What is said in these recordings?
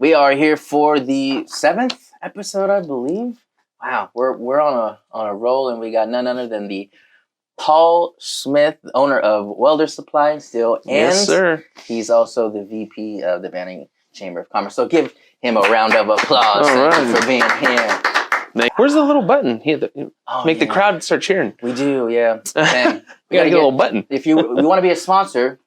We are here for the 7th episode, I believe. Wow, we're on a roll, and we got none other than the Paul Smith, owner of Weldor Supply and Steel, and yes, sir. He's also the VP of the Banning Chamber of Commerce. So give him a round of applause. Thank you for being here. Where's the little button? Here, make the crowd start cheering. We do, yeah. Man, we gotta get a little button. If we want to be a sponsor,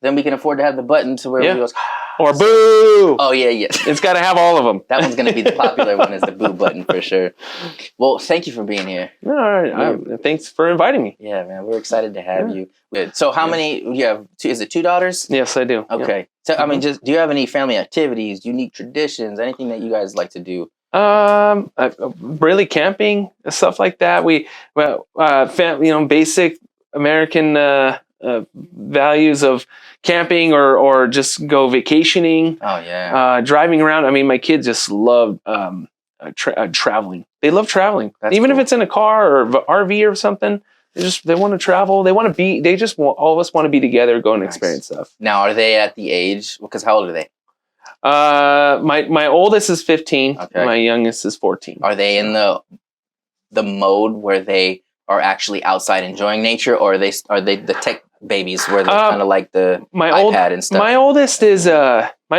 then we can afford to have the button to where we goes, or boo. Oh yeah. It's got to have all of them. That one's gonna be the popular one, is the boo button for sure. Well, thank you for being here. All right, thanks for inviting me. Yeah, man, we're excited to have you. So, how many? You have? Is it 2 daughters? Yes, I do. Okay. So, I mean, do you have any family activities, unique traditions, anything that you guys like to do? Really camping, stuff like that. Basic American values of camping or just go vacationing. Oh yeah. Driving around. I mean, my kids just love traveling. They love traveling. Even if it's in a car or RV or something. They want to travel. They want to be. All of us want to be together, go and experience stuff. Now, are they at the age? Because how old are they? My oldest is 15. Okay. My youngest is 14. Are they in the mode where they are actually outside enjoying nature, or are they the tech babies where they kind of like the iPad and stuff? My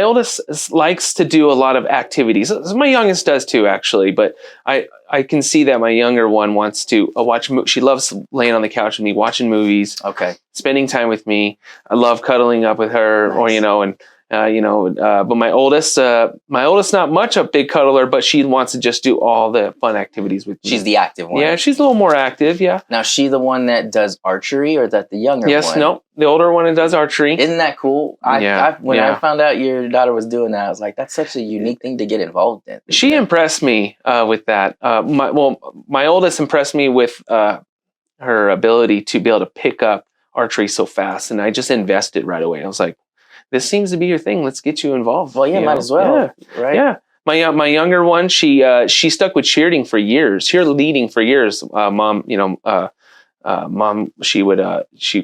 oldest likes to do a lot of activities. My youngest does too, actually. But I can see that my younger one wants to watch. She loves laying on the couch with me, watching movies. Okay. Spending time with me. I love cuddling up with her, nice. But my oldest not much a big cuddler, but she wants to just do all the fun activities with me. She's the active one. Yeah, she's a little more active. Yeah. Now, is she the one that does archery, or is that the younger one? Yes, no, the older one does archery. Isn't that cool? When I found out your daughter was doing that, I was like, that's such a unique thing to get involved in. She impressed me with that. My oldest impressed me with her ability to be able to pick up archery so fast, and I just invested right away. I was like, this seems to be your thing. Let's get you involved. Well, yeah, might as well. Yeah. Right? Yeah. My younger one, she stuck with cheerleading for years. Mom, she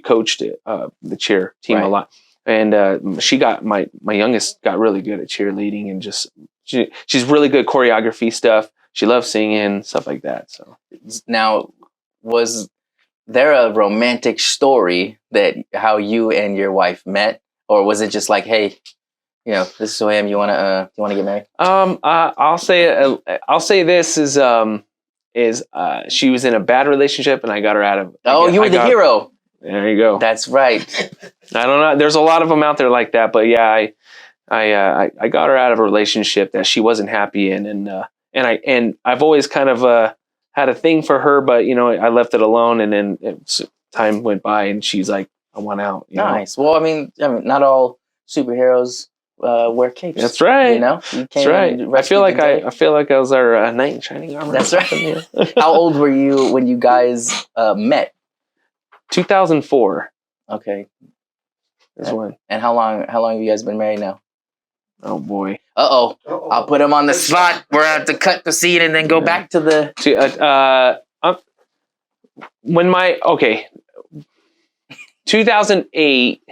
coached the cheer team a lot, and she got my youngest got really good at cheerleading, and she's really good choreography stuff. She loves singing, stuff like that. So now, was there a romantic story that how you and your wife met? Or was it just like, hey, this is who I am. You wanna get married? I'll say this is she was in a bad relationship, and I got her out of. You were the hero. There you go. That's right. I don't know. There's a lot of them out there like that, but yeah, I got her out of a relationship that she wasn't happy in, and I've always kind of had a thing for her, but I left it alone, and then time went by, and she's like, I want out. Nice. Well, I mean, not all superheroes wear capes. That's right. That's right. I feel like I was our knight in shining armor. That's right. How old were you when you guys met? 2004. Okay. That's when. And how long have you guys been married now? Oh boy. Uh-oh. I'll put him on the spot. We're gonna have to cut the scene and then go back to the. 2008,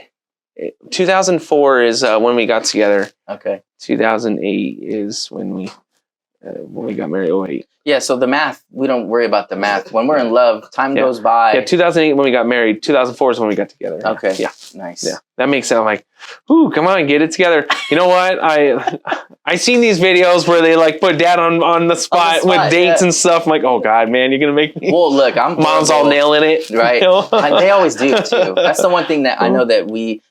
2004 is when we got together. Okay. 2008 is when we got married. 2008. Yeah, so the math, we don't worry about the math. When we're in love, time goes by. Yeah, 2008 when we got married. 2004 is when we got together. Okay. Yeah. Nice. Yeah. That makes sense. I'm like, ooh, come on, get it together. You know what? I seen these videos where they like put dad on the spot with dates and stuff. I'm like, oh God, man, you're gonna make me. Well, look, mom's all nailing it. Right. They always do too. That's the one thing that I know that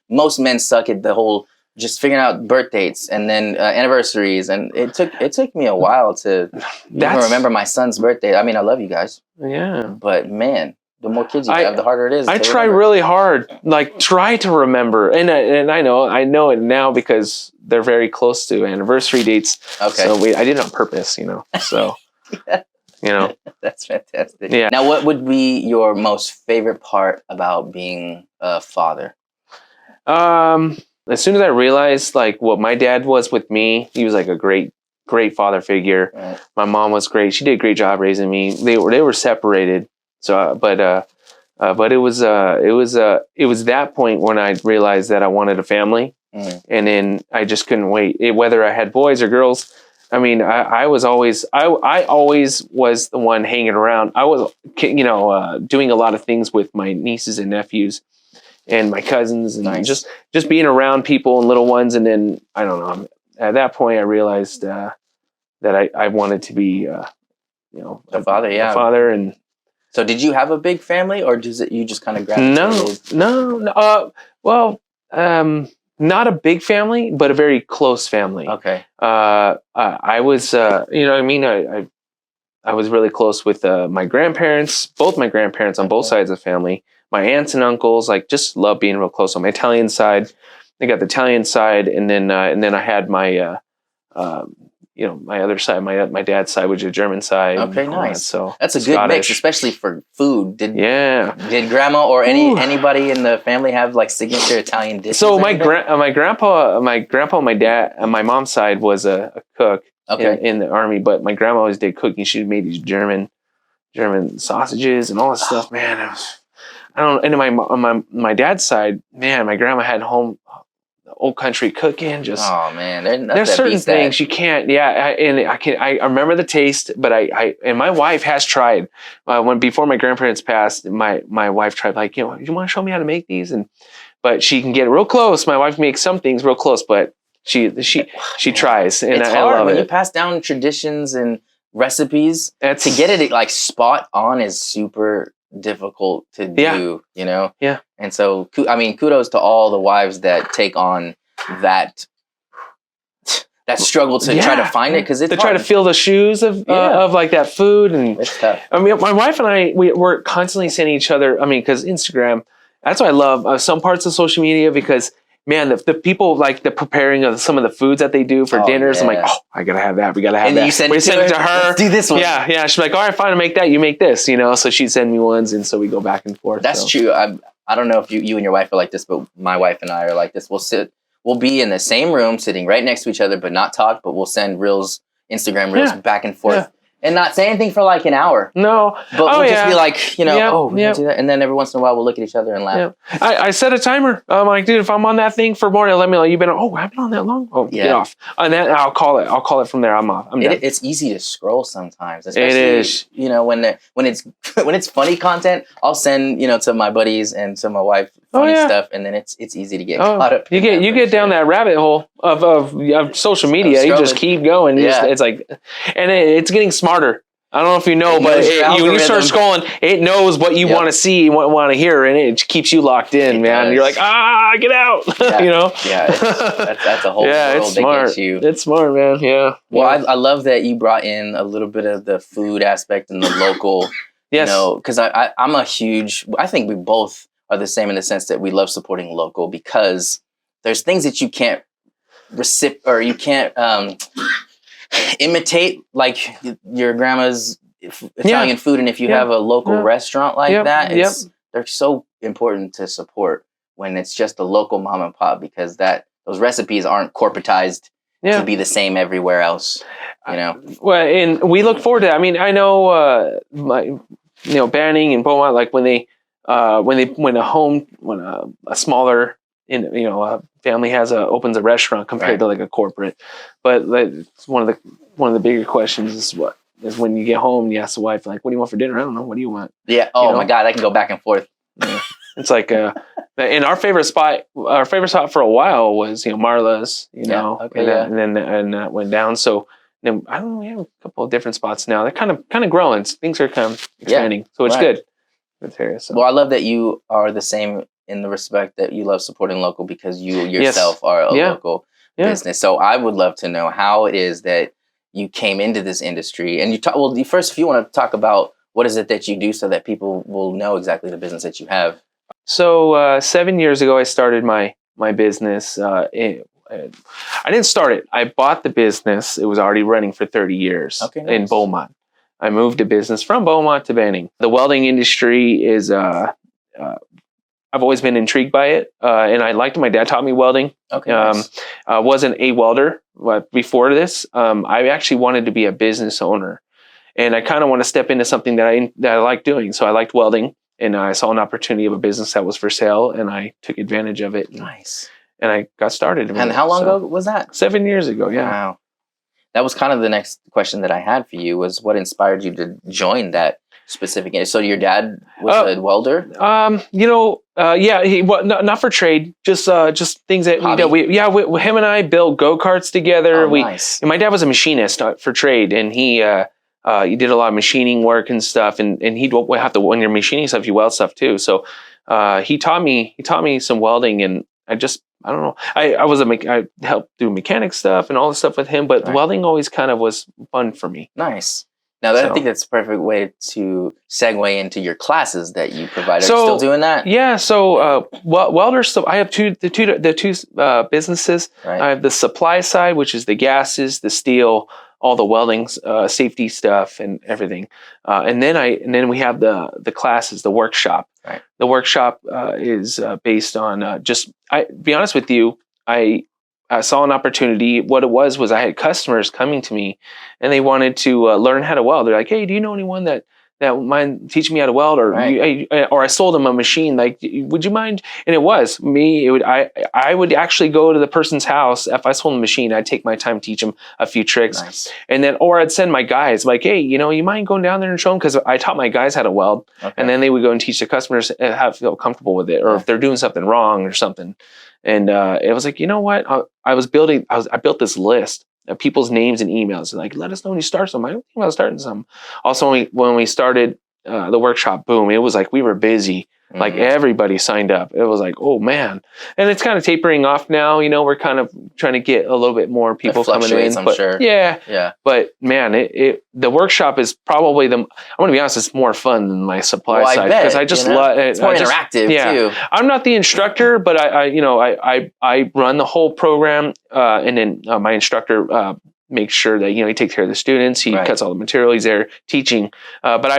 most men suck at, the whole just figuring out birth dates and then anniversaries, and it took me a while to even remember my son's birthday. I mean, I love you guys. Yeah. But man, the more kids you have, the harder it is. I try really hard, try to remember, and I know it now because they're very close to anniversary dates. Okay. So I did it on purpose, So That's fantastic. Yeah. Now, what would be your most favorite part about being a father? As soon as I realized what my dad was with me, he was like a great father figure. Right. My mom was great. She did a great job raising me. They were separated. So, but it was that point when I realized that I wanted a family, And then I just couldn't wait. Whether I had boys or girls, I mean, I always was the one hanging around. I was, doing a lot of things with my nieces and nephews and my cousins, and just being around people and little ones. And then I don't know. At that point, I realized that I wanted to be, a father. Yeah, a father. And so, did you have a big family, or you just kind of gravitated? No. Well, not a big family, but a very close family. Okay. I was, I was really close with my grandparents, both my grandparents on both sides of the family, my aunts and uncles. Like, just love being real close. On my Italian side, I got the Italian side, and then I had my my other side, my dad's side, which is the German side. Okay, nice. So that's a good mix, especially for food. Did grandma or anybody in the family have like signature Italian dishes? So my grandpa, and my dad, and my mom's side was a cook in the army, but my grandma always did cooking. She made these German sausages and all this stuff. Man, I don't. And in my dad's side, man, my grandma had home. Old country cooking, just oh man, there's certain things you can't. I remember the taste, but I and my wife has tried before my grandparents passed. My wife tried, like, you want to show me how to make these, but she can get real close. My wife makes some things real close, but she tries, and it's I hard love when it. You pass down traditions and recipes. To get it like spot on is super difficult to do, Yeah. And so, I mean, kudos to all the wives that take on that struggle to try to find it, because it's try to fill the shoes of like that food, and it's tough. I mean, my wife and I we're constantly sending each other. I mean, because Instagram, that's why I love some parts of social media, because man, the people like the preparing of some of the foods that they do for dinners. I'm like, I gotta have that. We gotta have and that. You send it to her. Let's do this one. Yeah. She's like, all right, fine, I'll make that. You make this. So she'd send me ones, and so we go back and forth. That's true. I don't know if you and your wife are like this, but my wife and I are like this. We'll be in the same room, sitting right next to each other, but not talk. But we'll send Instagram reels back and forth. And not say anything for like an hour. No. But we'll just be like, we're going to do that. And then every once in a while, we'll look at each other and laugh. Yeah. I set a timer. I'm like, dude, if I'm on that thing for more, let me know. I've been on that long? Oh, get off. And then I'll call it from there. I'm off. I'm done. It's easy to scroll sometimes. Especially, it is. When it's funny content, I'll send, to my buddies and to my wife funny stuff. And then it's easy to get caught up. You get down that rabbit hole of social media. You just keep going. It's like, and it's getting smarter. I don't know if you know, but when you start scrolling, it knows what you want to see, what you want to hear, and it keeps you locked in, man. Does. You're like, get out, Yeah, that's a whole world it's smart. That gets you. It's smart, man. Yeah. Well, I love that you brought in a little bit of the food aspect and the local. Yes. Because I'm a huge. I think we both are the same in the sense that we love supporting local, because there's things that you can't you can't. Imitate, like your grandma's Italian food, and if you have a local restaurant like that, they're so important to support when it's just a local mom and pop, because those recipes aren't corporatized to be the same everywhere else. Well, and we look forward to that. I mean, I know Banning and Beaumont, like when a smaller family opens a restaurant compared to like a corporate. But it's one of the bigger questions is when you get home and you ask the wife, like, what do you want for dinner? I don't know. What do you want? Yeah. Oh my God, I can go back and forth. Yeah. It's like and our favorite spot for a while was Marla's, and then that went down. So then I don't know, we have a couple of different spots now. They're kind of growing. Things are kind of expanding. So it's good. Good area, so. Well, I love that you are the same in the respect that you love supporting local, because you yourself are a local business. So I would love to know how it is that you came into this industry. And first, if you want to talk about what is it that you do so that people will know exactly the business that you have. So 7 years ago, I started my business. I didn't start it. I bought the business. It was already running for 30 years in Beaumont. I moved the business from Beaumont to Banning. The welding industry is, I've always been intrigued by it. And I liked it. My dad taught me welding. Nice. I wasn't a welder before this. I actually wanted to be a business owner. And I kind of want to step into something that I like doing. So I liked welding, and I saw an opportunity of a business that was for sale, and I took advantage of it. Nice. and I got started. And how long ago was that? 7 years ago. Yeah. Wow. That was kind of the next question that I had for you, was what inspired you to join that specific. So your dad was a welder? Not for trade, just things that Hobby? him and I built go-karts together. Nice. And my dad was a machinist for trade, and he did a lot of machining work and stuff, and he'd have to, when you're machining stuff, you weld stuff too. So he taught me some welding, and I don't know. I helped do mechanic stuff and all this stuff with him, but welding always kind of was fun for me. Nice. Now, I think that's a perfect way to segue into your classes that you provide. Are you still doing that? Yeah. So, welders. So I have two businesses. Right. I have the supply side, which is the gases, the steel, all the welding, safety stuff, and everything. And then we have the classes, the workshop. Right. The workshop is based on be honest with you, I saw an opportunity. What it was I had customers coming to me, and they wanted to learn how to weld. They're like, "Hey, do you know anyone that mind teaching me how to weld?" Or I sold them a machine. Like, would you mind? And it was me. I would actually go to the person's house. If I sold them a machine, I'd take my time to teach them a few tricks. Nice. And then, or I'd send my guys like, "Hey, you mind going down there and show them?" Because I taught my guys how to weld, and then they would go and teach the customers how to feel comfortable with it, or if they're doing something wrong or something. And it was like, you know what? I built this list of people's names and emails. Like, let us know when you start something. I don't think about starting something. Also, when we started the workshop, boom, it was like we were busy. Mm-hmm. Like everybody signed up. It was like, oh man. And it's kind of tapering off now. We're kind of trying to get a little bit more people coming in. I'm sure. Yeah. But man, the workshop is probably I'm going to be honest, it's more fun than my supply side, because I just love it. It's more interactive too. I'm not the instructor, but I run the whole program, and then my instructor makes sure that he takes care of the students. He cuts all the material. He's there teaching, but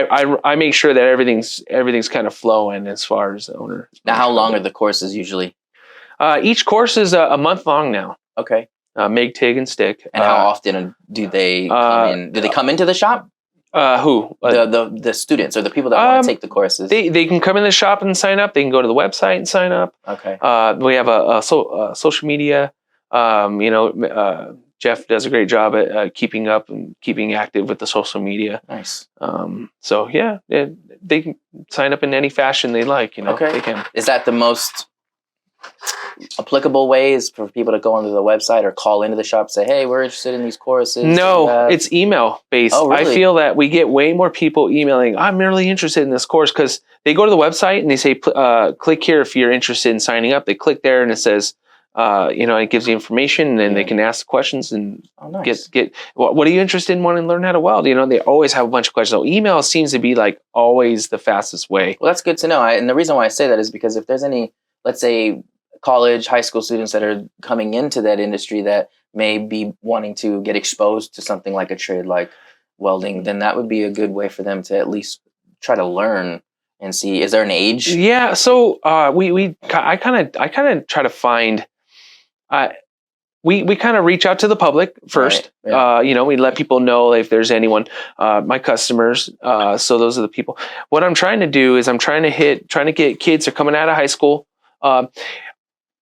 I make sure that everything's kind of flowing as far as the owner. Now, how long are the courses usually? Each course is a month long now. Okay. MIG, TIG, and stick. And how often do they come in? Do they come into the shop? Who? The students or the people that want to take the courses? They can come in the shop and sign up. They can go to the website and sign up. Okay. We have a social media. Jeff does a great job at keeping up and keeping active with the social media. Nice. So yeah, they can sign up in any fashion they like. Okay. They can. Is that the most applicable ways for people to go onto the website or call into the shop and say, "Hey, we're interested in these courses"? No, it's email based. Oh, really? I feel that we get way more people emailing, "I'm really interested in this course," because they go to the website and they say, "Click here if you're interested in signing up." They click there and it says, it gives you information, and then they can ask questions and get what are you interested in wanting to learn how to weld? They always have a bunch of questions. So email seems to be like always the fastest way. Well, that's good to know. And the reason why I say that is because if there's any, let's say, college, high school students that are coming into that industry that may be wanting to get exposed to something like a trade like welding, then that would be a good way for them to at least try to learn and see, is there an age? Yeah. So I kind of try to find. We kind of reach out to the public first. Right. Yeah. We let people know if there's anyone, my customers. So those are the people. What I'm trying to do is I'm trying to get kids who are coming out of high school.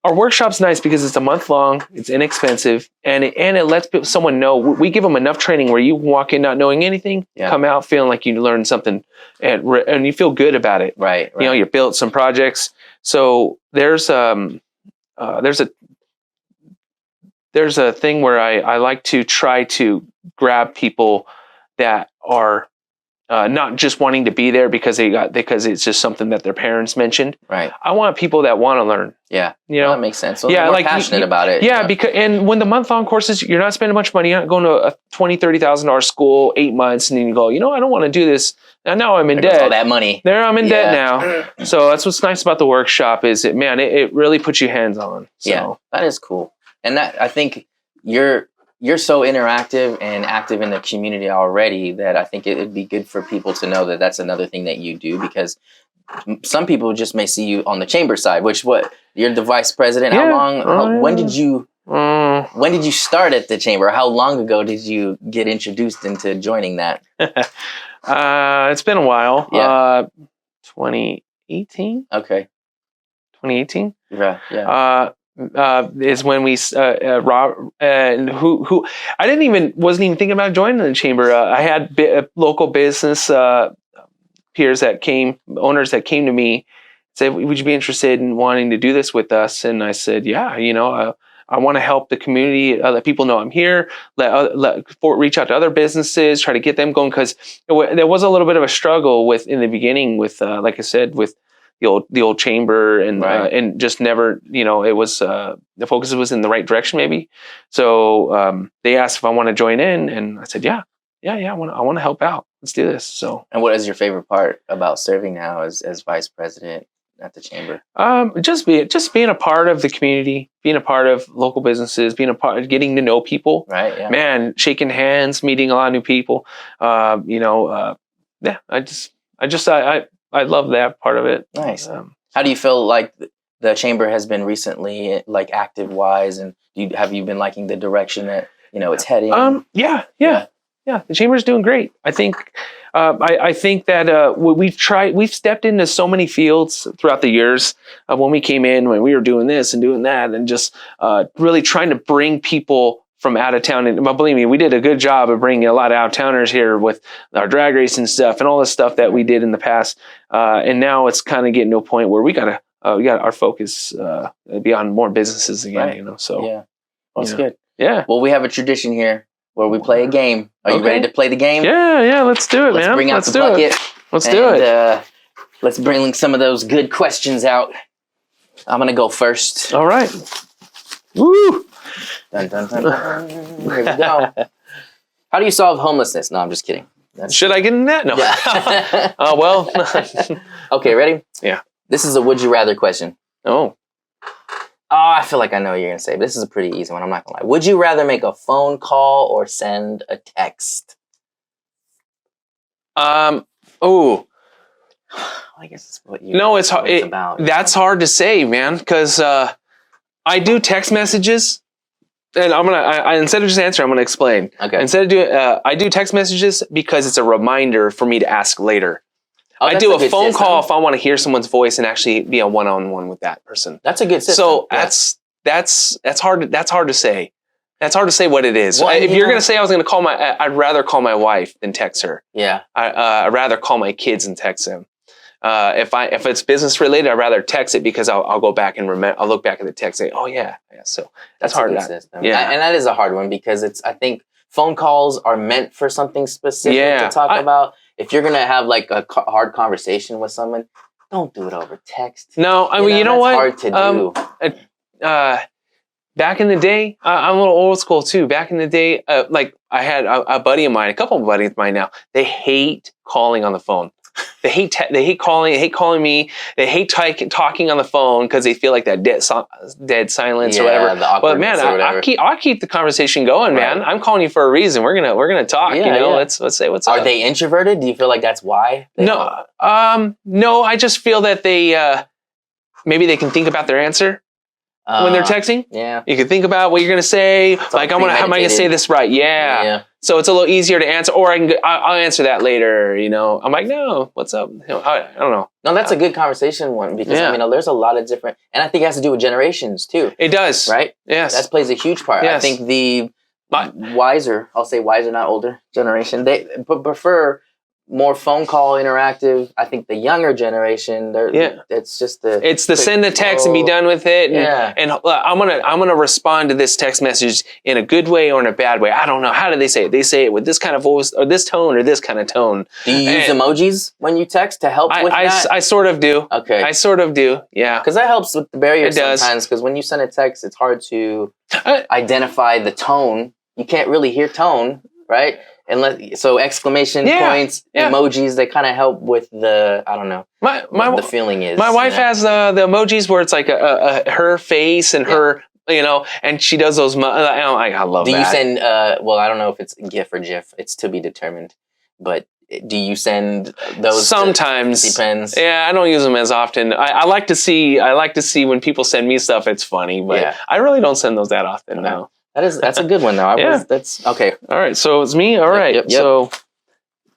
Our workshop's nice because it's a month long, it's inexpensive, and it lets someone know. We give them enough training where you walk in not knowing anything, come out feeling like you learned something, and you feel good about it. Right. You built some projects. So there's a thing where I like to try to grab people that are not just wanting to be there because it's just something that their parents mentioned. Right. I want people that want to learn. Yeah. That makes sense. So they're more passionate about it. Yeah, and when the month-long courses, you're not spending much money. You're not going to a $20,000-$30,000 school, 8 months, and then you go, I don't want to do this. Now I'm in debt. All that money. I'm in debt now. So that's what's nice about the workshop is it really puts you hands on. So. Yeah, that is cool. And that, I think you're so interactive and active in the community already that I think it'd be good for people to know that that's another thing that you do, because some people just may see you on the chamber side, you're the vice president. Yeah. How long, when did you start at the chamber? How long ago did you get introduced into joining that? It's been a while. Yeah. 2018. Okay. 2018. Yeah. is when we Rob and who I wasn't even thinking about joining the chamber. I had local business owners that came to me, said, "Would you be interested in wanting to do this with us?" And I said, "Yeah, I want to help the community, let people know I'm here, reach out to other businesses, try to get them going." Because there was a little bit of a struggle in the beginning with, like I said, with the old chamber and just never, it was the focus was in the right direction maybe. So they asked if I want to join in, and I said, yeah, I want to help out. Let's do this. So. And what is your favorite part about serving now as vice president at the chamber? Just being a part of the community, being a part of local businesses, being a part of getting to know people. Right. Yeah. Man, shaking hands, meeting a lot of new people. Yeah. I love that part of it. Nice. How do you feel like the chamber has been recently, like active wise, and have you been liking the direction that it's heading? Yeah. The chamber's doing great. I think. I think that we've stepped into so many fields throughout the years of when we came in, when we were doing this and doing that, and just really trying to bring people from out of town. And believe me, we did a good job of bringing a lot of out of towners here with our drag race and stuff and all the stuff that we did in the past. And now it's kind of getting to a point where we got our focus be on more businesses again. Right. So yeah, well, that's good. Yeah. Well, we have a tradition here where we play a game. Are you ready to play the game? Yeah, let's do it, man. Let's bring out the bucket. Let's do it. Let's bring some of those good questions out. I'm going to go first. All right. Woo! Dun, dun, dun, dun. Here we go. How do you solve homelessness? No, I'm just kidding. Should I get in that? No. Yeah. Well. Okay, ready? Yeah. This is a would you rather question. Oh, I feel like I know what you're going to say, but this is a pretty easy one. I'm not going to lie. Would you rather make a phone call or send a text? Oh. I guess it's what you No, it's hard. It's about. That's hard to say, man, because I do text messages. And instead of just answering, I'm going to explain. Okay. Instead of doing, I do text messages because it's a reminder for me to ask later. Oh, I do a phone call if I want to hear someone's voice and actually be a one-on-one with that person. That's a good system. So that's hard. That's hard to say. That's hard to say what it is. Well, if you're going to say I was going to call I'd rather call my wife than text her. Yeah. I'd rather call my kids and text them. If it's business related, I'd rather text it because I'll go back and I'll look back at the text and say, oh yeah. So that's hard. Yeah. And that is a hard one because I think phone calls are meant for something specific to talk about. If you're going to have like a hard conversation with someone, don't do it over text. No, I mean, you know what? Hard to do. Back in the day, I'm a little old school too. Back in the day, like I had a buddy of mine, a couple of buddies of mine now, they hate calling on the phone. They hate calling. They hate calling me. They hate talking on the phone because they feel like that dead silence or whatever. But man, I'll keep the conversation going, man. Right. I'm calling you for a reason. We're gonna talk. Let's say what's up. Are they introverted? Do you feel like that's why? No. I just feel that they maybe they can think about their answer. When they're texting, you can think about what you're gonna say. It's like, how am I gonna say this right? Yeah. So it's a little easier to answer, or I'll answer that later. I'm like, no, what's up? I don't know. No, that's a good conversation one because there's a lot of different, and I think it has to do with generations too. It does, right? Yes, that plays a huge part. Yes. I think the wiser, not older generation, they prefer more phone call interactive. I think the younger generation, it's just it's the send a text and be done with it. And I'm gonna respond to this text message in a good way or in a bad way. I don't know. How do they say it? They say it with this kind of voice or this tone or this kind of tone. Do you use emojis when you text to help with that? I sort of do. Okay. I sort of do. Yeah. Because that helps with the barrier sometimes. Because when you send a text, it's hard to identify the tone. You can't really hear tone, right? So exclamation points, emojis, they kind of help with the, I don't know, what the feeling is. My wife has the emojis where it's like her face and her, and she does those. I love that. Do you send, well, I don't know if it's GIF or GIF. It's to be determined. But do you send those? Sometimes. Depends. Yeah, I don't use them as often. I like to see when people send me stuff, it's funny. But I really don't send those that often now. That's a good one though. That's okay. All right, so it's me. All right. Yep. So,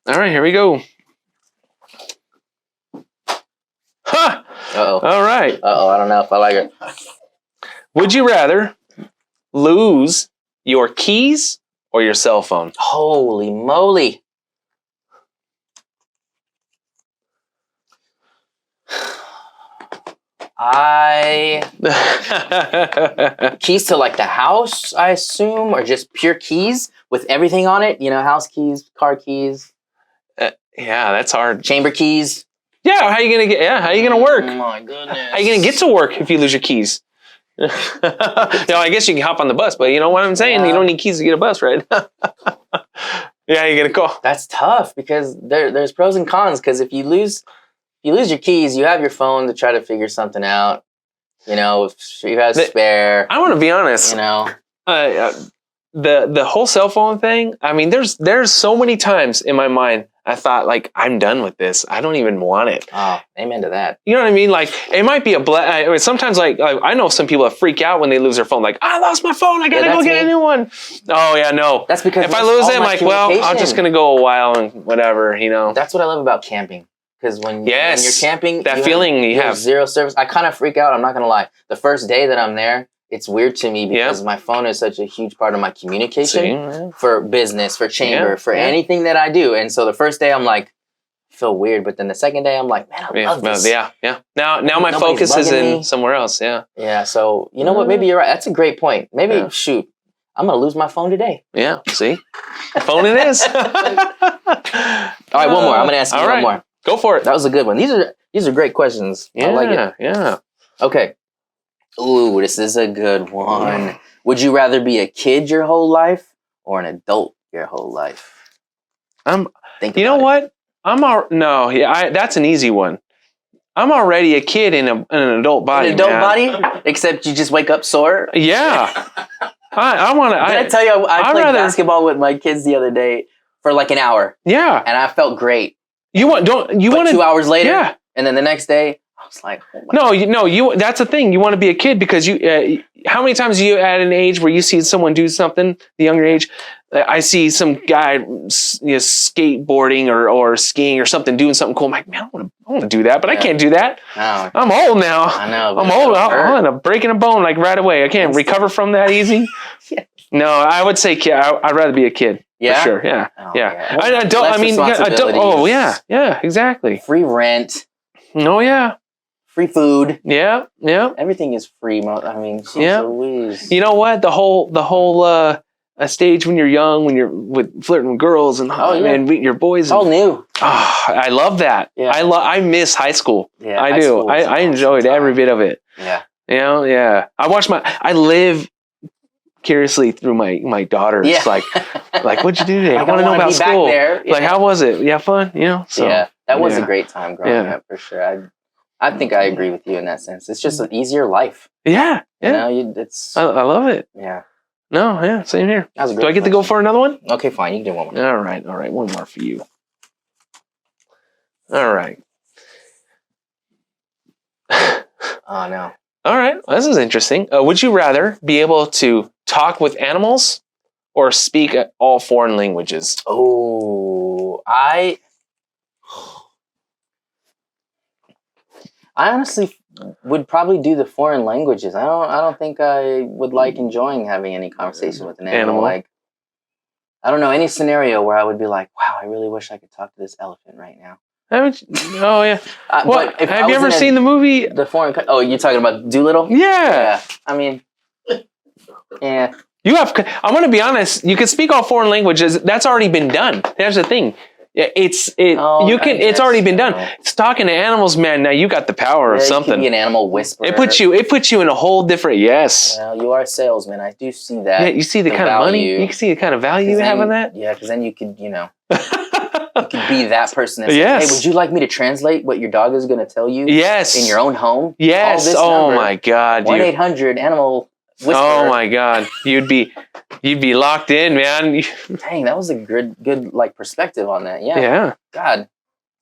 all right, here we go. Huh. Uh-oh. All right. Uh-oh, I don't know if I like it. Would you rather lose your keys or your cell phone? Holy moly. Keys to like the house, I assume, or just pure keys with everything on it. You know, house keys, car keys. Yeah, that's hard. Chamber keys. Yeah, how you gonna work? Oh my goodness. How you gonna get to work if you lose your keys? I guess you can hop on the bus, but you know what I'm saying? You don't need keys to get a bus, right? Yeah, you're gonna call. That's tough because there's pros and cons. Because if you lose your keys, you have your phone to try to figure something out. You know, if you have spare. I want to be honest. You know, the whole cell phone thing. I mean, there's so many times in my mind I thought like I'm done with this. I don't even want it. Oh, amen to that. You know what I mean? Like it might be sometimes like I know some people that freak out when they lose their phone. Like I lost my phone. I gotta go get a new one. Oh yeah, no. That's because if I lose it, I'm like, well, I'm just gonna go a while and whatever. You know. That's what I love about camping. Because when you're camping, that feeling you have zero service. I kind of freak out. I'm not gonna lie. The first day that I'm there, it's weird to me because my phone is such a huge part of my communication for business, for chamber, for anything that I do. And so the first day I'm like, I feel weird, but then the second day I'm like, man, I love this. Yeah. Now my focus is in somewhere else. Yeah. Yeah. So you know what? Maybe you're right. That's a great point. Maybe shoot, I'm gonna lose my phone today. Yeah. See, phone it is. All right, one more. I'm gonna ask you one more. Go for it. That was a good one. These are great questions. Yeah, I like it. Yeah. Okay. Ooh, this is a good one. Would you rather be a kid your whole life or an adult your whole life? You know what? That's an easy one. I'm already a kid in an adult body. An adult body? Except you just wake up sore? Yeah. I want to. Did I tell you I played basketball with my kids the other day for like an hour? Yeah. And I felt great. You want 2 hours later? Yeah. And then the next day, I was like, that's the thing. You want to be a kid because you. How many times are you at an age where you see someone do something, the younger age? I see some guy skateboarding or skiing or something, doing something cool. I'm like, man, I want to do that, but I can't do that. No. I'm old now. I know. I'm old. I'll end up breaking a bone like right away. I can't recover from that easy. No, I would say kid. I'd rather be a kid. Yeah, for sure. Yeah, oh, yeah. Adult. Oh, yeah. Exactly. Free rent. Oh, yeah. Free food. Yeah. Everything is free. I mean, Louise. You know what? The whole a stage when you're young, when you're flirting with girls and your boys. It's all new. Oh, I love that. Yeah. I miss high school. Yeah, I do. I enjoyed every bit of it. Yeah. You know. Yeah. I live curiously through my daughters. Yeah. Like what'd you do today? I want to know about school. Yeah. Like how was it? Yeah, fun. You know. So, yeah, that was a great time growing up for sure. I think I agree with you in that sense. It's just an easier life. Yeah. Yeah. You know, I love it. Yeah. No, yeah, same here. That was a great Do I get to go for another one? Okay, fine. You can do one more. All right. One more for you. All right. Oh, no. All right. Well, this is interesting. Would you rather be able to talk with animals or speak all foreign languages? Oh, I honestly would probably do the foreign languages. I don't think I would like enjoying having any conversation with an animal. Like, I don't know any scenario where I would be like, wow, I really wish I could talk to this elephant right now. Oh yeah. What? Have you ever seen the movie? Oh, you're talking about Doolittle? Yeah. I mean, yeah. I'm going to be honest. You can speak all foreign languages. That's already been done. That's the thing. It's already been done. It's talking to animals, man. Now you got the power of something. You can be an animal whisperer. It puts you in a whole different. Yes. Well, you are a salesman. I do see that. Yeah, you see the kind of money. You can see the kind of value you have in that. Yeah, because then you could, you could be that person that says, hey, would you like me to translate what your dog is going to tell you? Yes. In your own home? Yes. Oh my God. 1-800-ANIMAL whisperer. Oh my God. You'd be locked in, man. Dang, that was a good like perspective on that. Yeah. Yeah. God,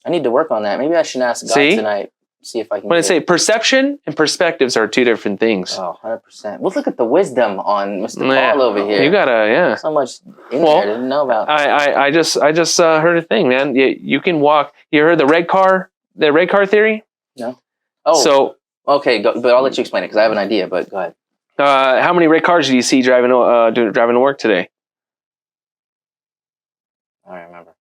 I need to work on that. Maybe I should ask God tonight. See if I can. When I say perception and perspectives are two different things. Oh, 100%. Well, look at the wisdom on Mr. Paul over here. You gotta, so much in there I didn't know about. I just heard a thing, man. You can walk. You heard the red car theory? No. Oh. So okay, but I'll let you explain it because I have an idea. But go ahead. How many red cars do you see driving to work today? I don't remember.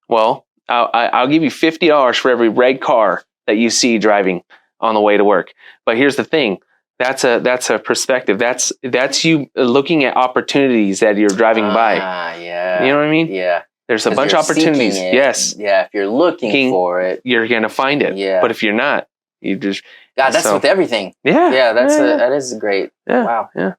Well, I'll give you $50 for every red car that you see driving on the way to work. But here's the thing. That's a perspective. That's you looking at opportunities that you're driving by. Yeah. You know what I mean? Yeah. There's a bunch of opportunities. Yes. Yeah, if you're looking for it, you're going to find it. Yeah. But if you're not, you just... God, that's with everything. Yeah. Yeah, that is great. Yeah. Wow. Yeah.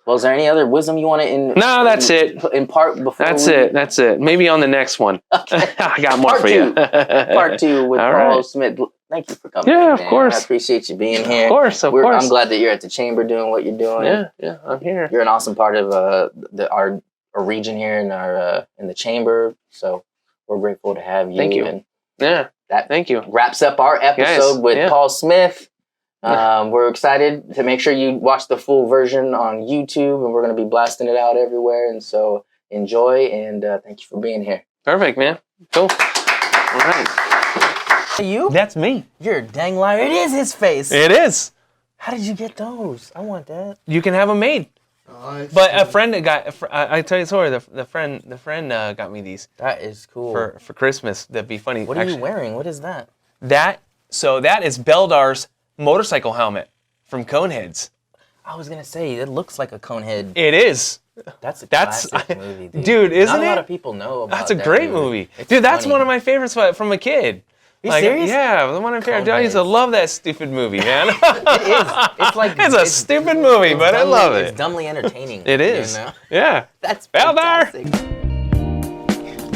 Well, is there any other wisdom you want to No, that's it. impart before That's it. Maybe on the next one. Okay. I got more for you. Part 2 with All Paul right. Smith. Thank you for coming. Yeah, in, of course. I appreciate you being here. Of course. I'm glad that you're at the chamber doing what you're doing. Yeah, I'm here. You're an awesome part of our region here in the chamber. So we're grateful to have you. Thank you. And thank you. Wraps up our episode with Paul Smith. We're excited to make sure you watch the full version on YouTube, and we're going to be blasting it out everywhere. And so enjoy, and thank you for being here. Perfect, man. Cool. All right. You? That's me. You're a dang liar. It is his face. It is. How did you get those? I want that. You can have them made. But a friend I tell you a story. The friend got me these. That is cool. For Christmas. That'd be funny. What are you wearing? What is that? That is Weldor's motorcycle helmet from Coneheads. I was gonna say it looks like a Conehead. It is. That's a classic movie, dude. Isn't it? Not a lot of people know about. That's a great movie. Dude, that's one of my favorites from a kid. Are you serious? Yeah, the one in favorite. I used to love that stupid movie, man. It is. It's like it's a stupid movie, but I love it. It's dumbly entertaining. It is. You know? Yeah. That's Weldor. fantastic.